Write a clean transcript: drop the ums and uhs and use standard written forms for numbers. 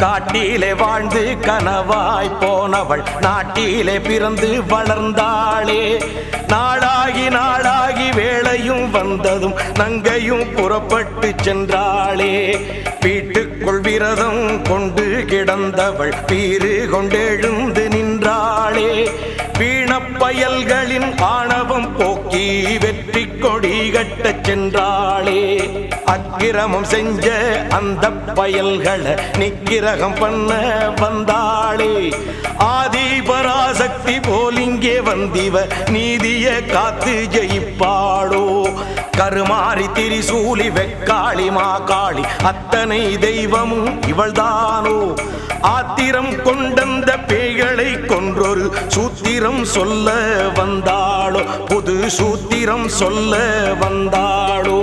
காட்டிலே வாழ்ந்து கனவாய் போனவள் நாட்டிலே பிறந்து வளர்ந்தாளே. நாளாகி வேளையும் வந்ததும் நங்கையும் புறப்பட்டு சென்றாளே. வீட்டுக்குள் விரதம் கொண்டு கிடந்தவள் பீறு கொண்டெழுந்து நின்றாளே. வீணப்பயல்களின் ஆணவம் போக்கி வெற்றி கொடி கட்டச் சென்றாளே. அக்கிரமம் செஞ்ச அந்த பயல்களை நிக்கிரகம் பண்ண வந்தாளே. ஆதிபராசக்தி போல் இங்கே வந்திவ நீதிய காத்து ஜெயிப்பாளோ. கருமாறி திரிசூலி வெக்காளி மாகாளி அத்தனை தெய்வமும் இவள்தானோ. ஆத்திரம் கொண்டந்த பேய்களை கொன்றொரு சூத்திரம் சொல்ல வந்தாளோ. புது சூத்திரம் சொல்ல வந்தாளோ.